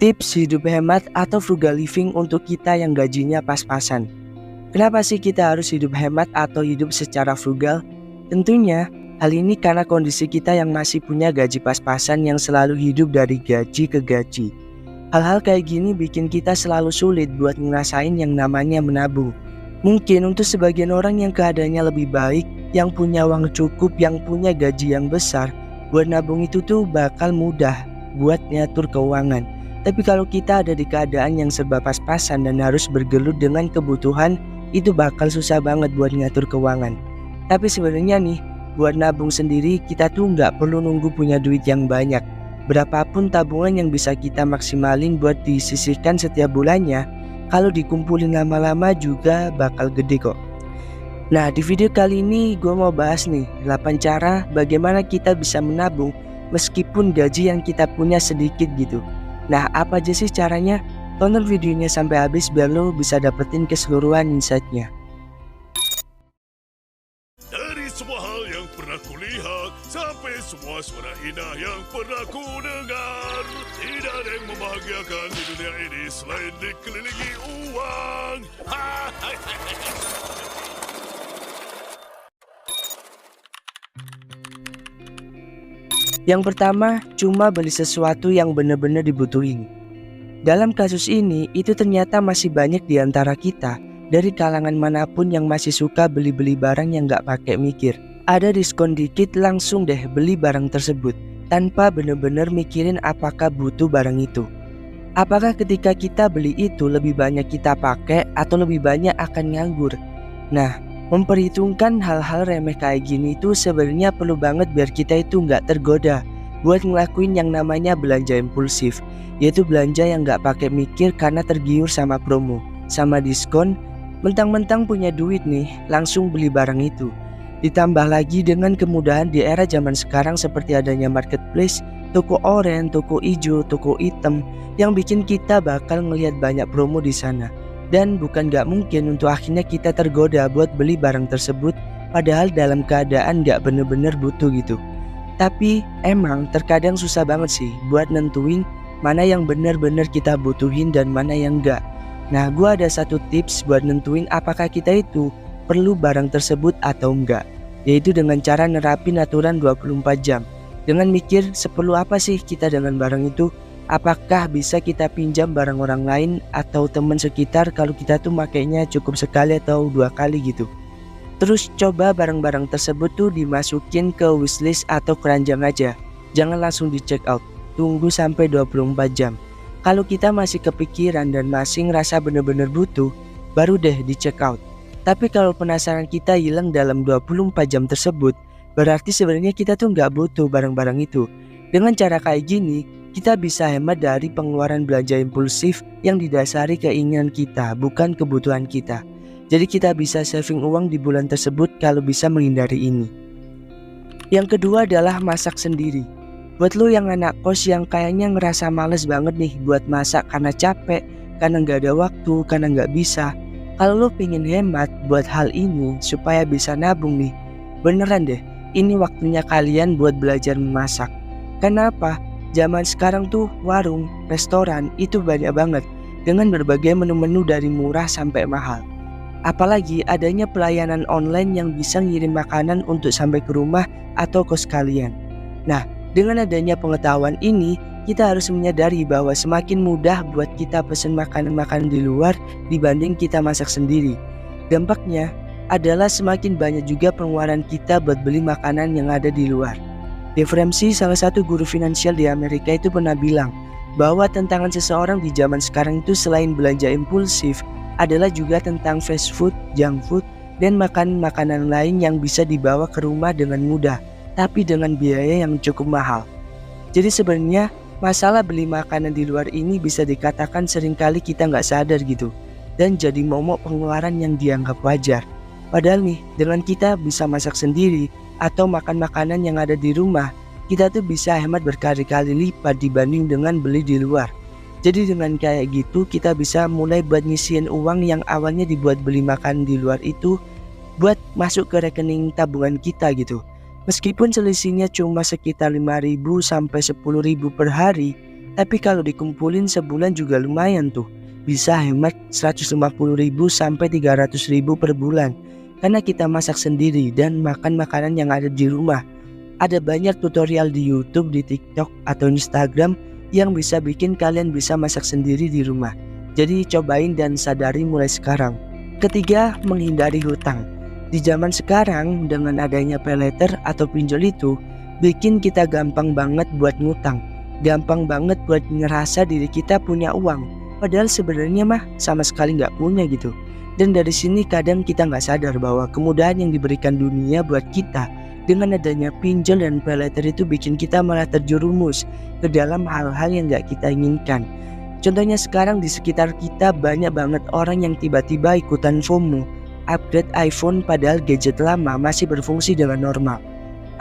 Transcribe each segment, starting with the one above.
Tips hidup hemat atau frugal living untuk kita yang gajinya pas-pasan. Kenapa sih kita harus hidup hemat atau hidup secara frugal? Tentunya hal ini karena kondisi kita yang masih punya gaji pas-pasan yang selalu hidup dari gaji ke gaji. Hal-hal kayak gini bikin kita selalu sulit buat ngerasain yang namanya menabung. Mungkin untuk sebagian orang yang keadaannya lebih baik, yang punya uang cukup, yang punya gaji yang besar, buat nabung itu tuh bakal mudah buat ngatur keuangan. Tapi kalau kita ada di keadaan yang serba pas-pasan dan harus bergelut dengan kebutuhan, itu bakal susah banget buat ngatur keuangan. Tapi sebenarnya nih, buat nabung sendiri kita tuh nggak perlu nunggu punya duit yang banyak. Berapapun tabungan yang bisa kita maksimalin buat disisihkan setiap bulannya, kalau dikumpulin lama-lama juga bakal gede kok. Nah, di video kali ini gue mau bahas nih 8 cara bagaimana kita bisa menabung meskipun gaji yang kita punya sedikit gitu. Nah, apa aja sih caranya? Tonton videonya sampai habis biar lo bisa dapetin keseluruhan insight-nya. Dari semua hal yang pernah kulihat sampai semua suara indah yang pernah ku dengar, tidak ada yang membahagiakan di dunia ini selain dikelilingi uang. Yang pertama, cuma beli sesuatu yang benar-benar dibutuhin. Dalam kasus ini, itu ternyata masih banyak di antara kita dari kalangan manapun yang masih suka beli-beli barang yang gak pakai mikir. Ada diskon dikit langsung deh beli barang tersebut tanpa benar-benar mikirin apakah butuh barang itu. Apakah ketika kita beli itu lebih banyak kita pakai atau lebih banyak akan nganggur? Nah, memperhitungkan hal-hal remeh kayak gini itu sebenarnya perlu banget biar kita itu nggak tergoda buat ngelakuin yang namanya belanja impulsif, yaitu belanja yang nggak pakai mikir karena tergiur sama promo, sama diskon, mentang-mentang punya duit nih langsung beli barang itu. Ditambah lagi dengan kemudahan di era zaman sekarang seperti adanya marketplace, toko oranye, toko hijau, toko hitam, yang bikin kita bakal ngelihat banyak promo di sana. Dan bukan gak mungkin untuk akhirnya kita tergoda buat beli barang tersebut padahal dalam keadaan gak bener-bener butuh gitu. Tapi emang terkadang susah banget sih buat nentuin mana yang bener-bener kita butuhin dan mana yang enggak. Nah, gua ada satu tips buat nentuin apakah kita itu perlu barang tersebut atau enggak, yaitu dengan cara nerapin aturan 24 jam. Dengan mikir seperlu apa sih kita dengan barang itu. Apakah bisa kita pinjam barang orang lain atau teman sekitar kalau kita tuh makainya cukup sekali atau 2 kali gitu. Terus coba barang-barang tersebut tuh dimasukin ke wishlist atau keranjang aja. Jangan langsung di check out, tunggu sampai 24 jam. Kalau kita masih kepikiran dan masih ngerasa bener-bener butuh, baru deh di check out. Tapi kalau penasaran kita hilang dalam 24 jam tersebut, berarti sebenarnya kita tuh nggak butuh barang-barang itu. Dengan cara kayak gini, kita bisa hemat dari pengeluaran belanja impulsif yang didasari keinginan kita, bukan kebutuhan kita. Jadi kita bisa saving uang di bulan tersebut kalau bisa menghindari ini. Yang kedua adalah masak sendiri. Buat lo yang anak kos yang kayaknya ngerasa males banget nih buat masak karena capek, karena nggak ada waktu, karena nggak bisa. Kalau lo pengen hemat buat hal ini supaya bisa nabung nih, beneran deh, ini waktunya kalian buat belajar memasak. Kenapa? Zaman sekarang tuh warung, restoran itu banyak banget dengan berbagai menu-menu dari murah sampai mahal. Apalagi adanya pelayanan online yang bisa ngirim makanan untuk sampai ke rumah atau kos kalian. Nah, dengan adanya pengetahuan ini, kita harus menyadari bahwa semakin mudah buat kita pesen makanan-makanan di luar dibanding kita masak sendiri. Dampaknya adalah semakin banyak juga pengeluaran kita buat beli makanan yang ada di luar. Dave Ramsey, salah satu guru finansial di Amerika itu pernah bilang bahwa tantangan seseorang di zaman sekarang itu selain belanja impulsif adalah juga tentang fast food, junk food, dan makanan-makanan lain yang bisa dibawa ke rumah dengan mudah, tapi dengan biaya yang cukup mahal. Jadi sebenarnya masalah beli makanan di luar ini bisa dikatakan seringkali kita nggak sadar gitu, dan jadi momok pengeluaran yang dianggap wajar. Padahal nih, dengan kita bisa masak sendiri atau makan makanan yang ada di rumah, kita tuh bisa hemat berkali-kali lipat dibanding dengan beli di luar. Jadi dengan kayak gitu kita bisa mulai buat nyisihin uang yang awalnya dibuat beli makan di luar itu buat masuk ke rekening tabungan kita gitu. Meskipun selisihnya cuma sekitar 5.000 sampai 10.000 per hari, Tapi kalau dikumpulin sebulan juga lumayan tuh. Bisa hemat 150.000 sampai 300.000 per bulan. Karena kita masak sendiri dan makan makanan yang ada di rumah. Ada banyak tutorial di YouTube, di TikTok, atau Instagram yang bisa bikin kalian bisa masak sendiri di rumah. Jadi cobain dan sadari mulai sekarang. Ketiga, menghindari hutang. Di zaman sekarang dengan adanya paylater atau pinjol itu bikin kita gampang banget buat ngutang. Gampang banget buat ngerasa diri kita punya uang. Padahal sebenarnya mah sama sekali nggak punya gitu. Dan dari sini kadang kita nggak sadar bahwa kemudahan yang diberikan dunia buat kita dengan adanya pinjol dan paylater itu bikin kita malah terjerumus ke dalam hal-hal yang nggak kita inginkan. Contohnya sekarang di sekitar kita banyak banget orang yang tiba-tiba ikutan FOMO, upgrade iPhone padahal gadget lama masih berfungsi dengan normal.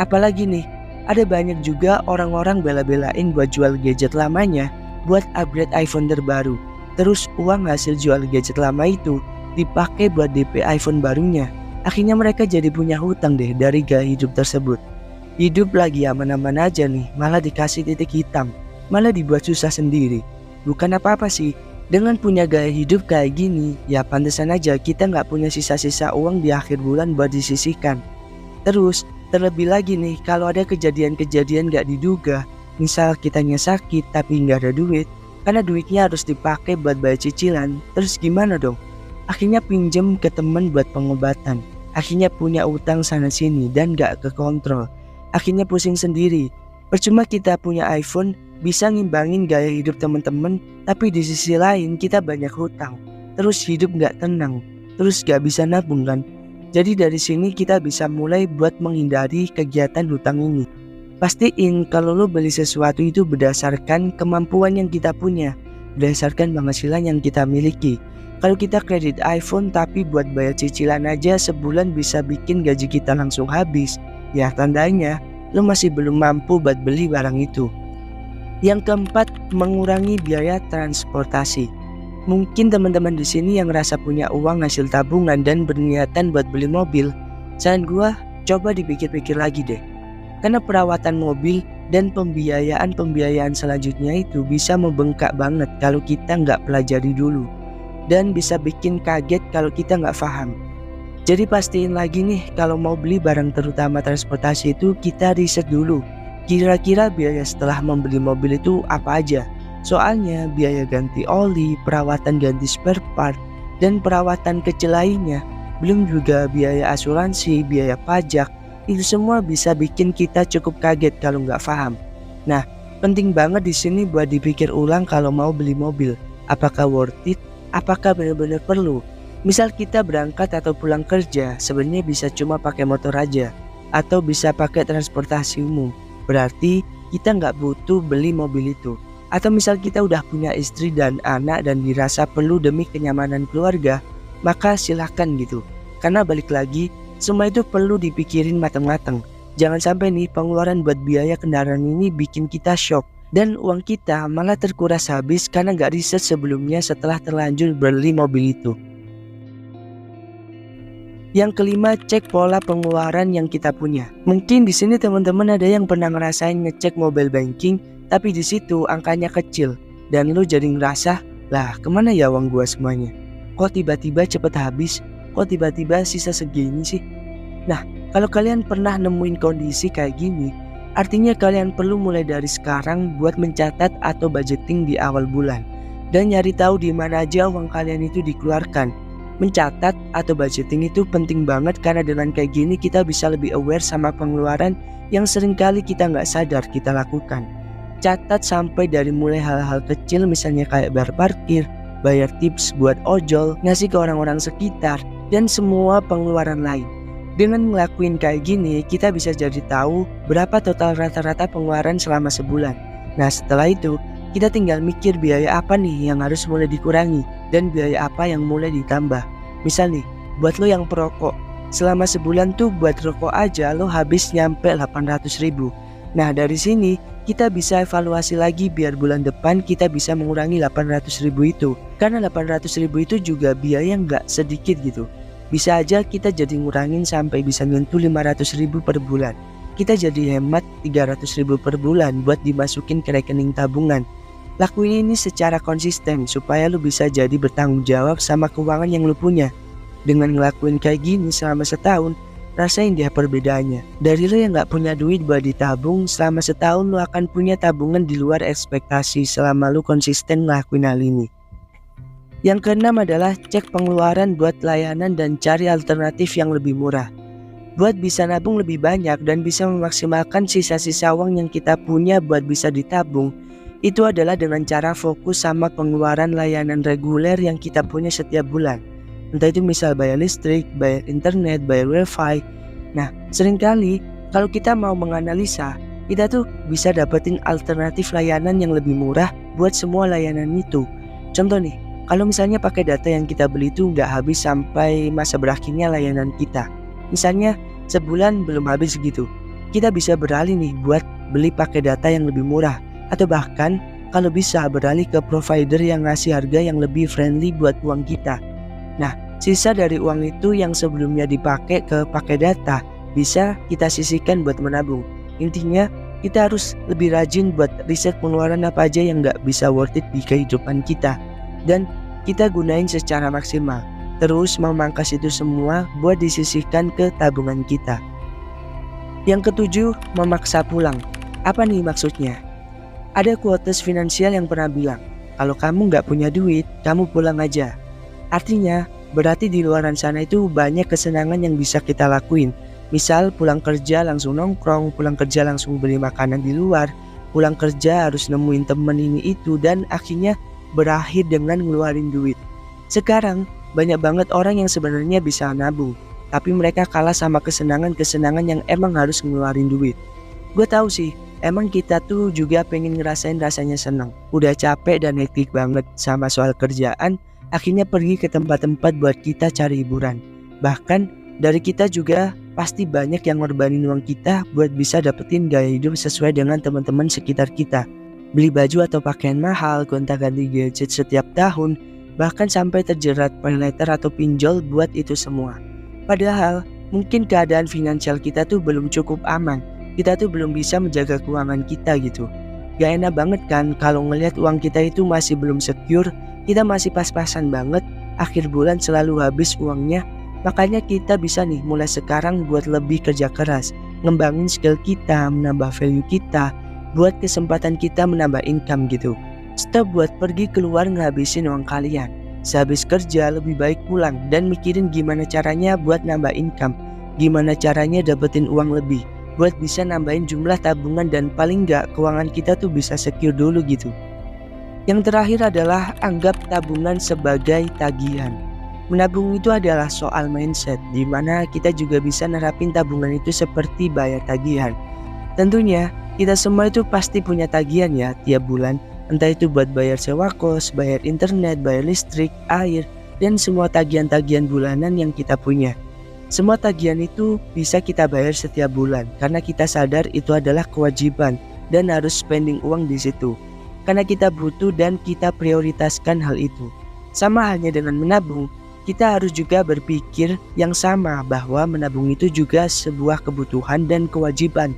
Apalagi nih, ada banyak juga orang-orang bela-belain buat jual gadget lamanya buat upgrade iPhone terbaru. Terus uang hasil jual gadget lama itu dipakai buat DP iPhone barunya. Akhirnya mereka jadi punya hutang deh dari gaya hidup tersebut. Hidup lagi aman-aman aja nih, malah dikasih titik hitam, malah dibuat susah sendiri. Bukan apa-apa sih, dengan punya gaya hidup kayak gini, ya pantesan aja kita nggak punya sisa-sisa uang di akhir bulan buat disisihkan. Terus, terlebih lagi nih, kalau ada kejadian-kejadian nggak diduga, misal kitanya sakit tapi nggak ada duit, karena duitnya harus dipakai buat bayar cicilan, terus gimana dong? Akhirnya pinjem ke temen buat pengobatan. Akhirnya punya utang sana sini dan gak kekontrol. Akhirnya pusing sendiri. Percuma kita punya iPhone bisa ngimbangin gaya hidup temen-temen, tapi di sisi lain kita banyak hutang. Terus hidup gak tenang. Terus gak bisa nabung kan. Jadi dari sini kita bisa mulai buat menghindari kegiatan hutang ini. Pastiin kalau lo beli sesuatu itu berdasarkan kemampuan yang kita punya, berdasarkan penghasilan yang kita miliki. Kalau kita kredit iPhone tapi buat bayar cicilan aja sebulan bisa bikin gaji kita langsung habis, ya tandanya lo masih belum mampu buat beli barang itu. Yang keempat, mengurangi biaya transportasi. Mungkin teman-teman di sini yang ngerasa punya uang hasil tabungan dan berniatan buat beli mobil, saran gua coba dipikir-pikir lagi deh. Karena perawatan mobil dan pembiayaan selanjutnya itu bisa membengkak banget kalau kita nggak pelajari dulu. Dan bisa bikin kaget kalau kita nggak paham. Jadi pastiin lagi nih kalau mau beli barang terutama transportasi itu kita riset dulu. Kira-kira biaya setelah membeli mobil itu apa aja. Soalnya biaya ganti oli, perawatan ganti spare part, dan perawatan kecil lainnya. Belum juga biaya asuransi, biaya pajak. Itu semua bisa bikin kita cukup kaget kalau nggak paham. Nah, penting banget di sini buat dipikir ulang kalau mau beli mobil. Apakah worth it? Apakah benar-benar perlu? Misal kita berangkat atau pulang kerja, sebenarnya bisa cuma pakai motor aja, atau bisa pakai transportasi umum. Berarti kita nggak butuh beli mobil itu. Atau misal kita udah punya istri dan anak dan dirasa perlu demi kenyamanan keluarga, maka silahkan gitu. Karena balik lagi, semua itu perlu dipikirin matang-matang. Jangan sampai nih pengeluaran buat biaya kendaraan ini bikin kita shock. Dan uang kita malah terkuras habis karena gak riset sebelumnya setelah terlanjur beli mobil itu. Yang kelima, cek pola pengeluaran yang kita punya. Mungkin di sini teman-teman ada yang pernah ngerasain ngecek mobile banking, tapi di situ angkanya kecil dan lu jadi ngerasa, lah kemana ya uang gua semuanya? Kok tiba-tiba cepet habis? Kok tiba-tiba sisa segini sih? Nah, kalau kalian pernah nemuin kondisi kayak gini, artinya kalian perlu mulai dari sekarang buat mencatat atau budgeting di awal bulan dan nyari tahu di mana aja uang kalian itu dikeluarkan. Mencatat atau budgeting itu penting banget karena dengan kayak gini kita bisa lebih aware sama pengeluaran yang seringkali kita nggak sadar kita lakukan. Catat sampai dari mulai hal-hal kecil misalnya kayak bayar parkir, bayar tips buat ojol, ngasih ke orang-orang sekitar, dan semua pengeluaran lain. Dengan ngelakuin kayak gini, kita bisa jadi tahu berapa total rata-rata pengeluaran selama sebulan. Nah setelah itu, kita tinggal mikir biaya apa nih yang harus mulai dikurangi dan biaya apa yang mulai ditambah. Misal nih, buat lo yang perokok, selama sebulan tuh buat rokok aja lo habis nyampe 800.000. Nah dari sini, kita bisa evaluasi lagi biar bulan depan kita bisa mengurangi 800.000 itu. Karena 800.000 itu juga biaya nggak sedikit gitu. Bisa aja kita jadi ngurangin sampai bisa nyentuh 500.000 per bulan. Kita jadi hemat 300.000 per bulan buat dimasukin ke rekening tabungan. Lakuin ini secara konsisten supaya lu bisa jadi bertanggung jawab sama keuangan yang lu punya. Dengan ngelakuin kayak gini selama setahun, rasain dia perbedaannya. Dari lu yang gak punya duit buat ditabung, selama setahun lu akan punya tabungan di luar ekspektasi selama lu konsisten ngelakuin hal ini. Yang keenam adalah cek pengeluaran buat layanan dan cari alternatif yang lebih murah. Buat bisa nabung lebih banyak dan bisa memaksimalkan sisa-sisa uang yang kita punya buat bisa ditabung, itu adalah dengan cara fokus sama pengeluaran layanan reguler yang kita punya setiap bulan. Entah itu misal bayar listrik, bayar internet, bayar wifi. Nah, seringkali kalau kita mau menganalisa, kita tuh bisa dapetin alternatif layanan yang lebih murah buat semua layanan itu. Contoh nih, kalau misalnya pakai data yang kita beli itu nggak habis sampai masa berakhirnya layanan kita. Misalnya sebulan belum habis gitu, kita bisa beralih nih buat beli pakai data yang lebih murah. Atau bahkan kalau bisa beralih ke provider yang ngasih harga yang lebih friendly buat uang kita. Nah, sisa dari uang itu yang sebelumnya dipakai ke pakai data bisa kita sisihkan buat menabung. Intinya kita harus lebih rajin buat riset pengeluaran apa aja yang gak bisa worth it di kehidupan kita, dan kita gunain secara maksimal. Terus memangkas itu semua buat disisihkan ke tabungan kita. Yang ketujuh, memaksa pulang. Apa nih maksudnya? Ada quotes finansial yang pernah bilang, kalau kamu gak punya duit, kamu pulang aja. Artinya, berarti di luaran sana itu banyak kesenangan yang bisa kita lakuin. Misal pulang kerja langsung nongkrong, pulang kerja langsung beli makanan di luar, pulang kerja harus nemuin temen ini itu, dan akhirnya berakhir dengan ngeluarin duit. Sekarang, banyak banget orang yang sebenarnya bisa nabung, tapi mereka kalah sama kesenangan-kesenangan yang emang harus ngeluarin duit. Gue tahu sih, emang kita tuh juga pengen ngerasain rasanya senang. Udah capek dan hektik banget sama soal kerjaan, akhirnya pergi ke tempat-tempat buat kita cari hiburan. Bahkan dari kita juga pasti banyak yang ngorbanin uang kita buat bisa dapetin gaya hidup sesuai dengan teman-teman sekitar kita. Beli baju atau pakaian mahal, gonta-ganti gadget setiap tahun, bahkan sampai terjerat paylater atau pinjol buat itu semua. Padahal mungkin keadaan finansial kita tuh belum cukup aman. Kita tuh belum bisa menjaga keuangan kita gitu. Gak enak banget kan kalau ngelihat uang kita itu masih belum secure, kita masih pas-pasan banget, akhir bulan selalu habis uangnya. Makanya kita bisa nih mulai sekarang buat lebih kerja keras, ngembangin skill kita, menambah value kita, buat kesempatan kita menambah income gitu. Stop buat pergi keluar ngabisin uang kalian. Sehabis kerja lebih baik pulang dan mikirin gimana caranya buat nambah income, gimana caranya dapetin uang lebih, buat bisa nambahin jumlah tabungan dan paling gak keuangan kita tuh bisa secure dulu gitu. Yang terakhir adalah anggap tabungan sebagai tagihan. Menabung itu adalah soal mindset, dimana kita juga bisa nerapin tabungan itu seperti bayar tagihan. Tentunya kita semua itu pasti punya tagihan ya tiap bulan, entah itu buat bayar sewa kos, bayar internet, bayar listrik, air, dan semua tagihan-tagihan bulanan yang kita punya. Semua tagihan itu bisa kita bayar setiap bulan karena kita sadar itu adalah kewajiban dan harus spending uang di situ. Karena kita butuh dan kita prioritaskan hal itu. Sama halnya dengan menabung, kita harus juga berpikir yang sama bahwa menabung itu juga sebuah kebutuhan dan kewajiban.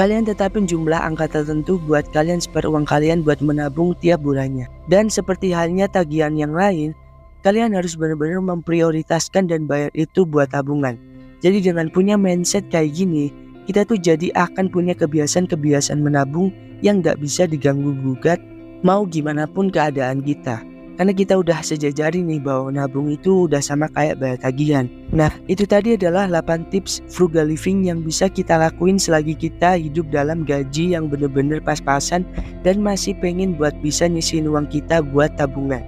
Kalian tetapin jumlah angka tertentu buat kalian spare uang kalian buat menabung tiap bulannya. Dan seperti halnya tagihan yang lain, kalian harus benar-benar memprioritaskan dan bayar itu buat tabungan. Jadi dengan punya mindset kayak gini, kita tuh jadi akan punya kebiasaan-kebiasaan menabung yang gak bisa diganggu-gugat mau gimana pun keadaan kita. Karena kita udah sejajari nih bahwa nabung itu udah sama kayak bayar tagihan. Nah, itu tadi adalah 8 tips frugal living yang bisa kita lakuin selagi kita hidup dalam gaji yang bener-bener pas-pasan dan masih pengen buat bisa nyisihin uang kita buat tabungan.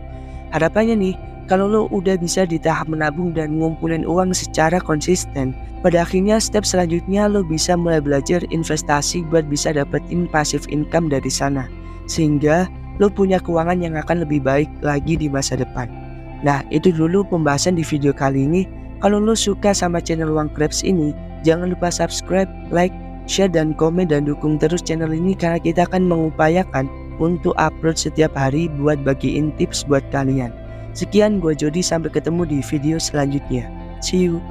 Harapannya nih, kalau lo udah bisa di tahap menabung dan ngumpulin uang secara konsisten, pada akhirnya step selanjutnya lo bisa mulai belajar investasi buat bisa dapetin passive income dari sana. Sehingga lo punya keuangan yang akan lebih baik lagi di masa depan. Nah, itu dulu pembahasan di video kali ini. Kalau lo suka sama channel Uang Krebs ini, jangan lupa subscribe, like, share, dan komen, dan dukung terus channel ini karena kita akan mengupayakan untuk upload setiap hari buat bagiin tips buat kalian. Sekian, gue Jody, sampai ketemu di video selanjutnya. See you.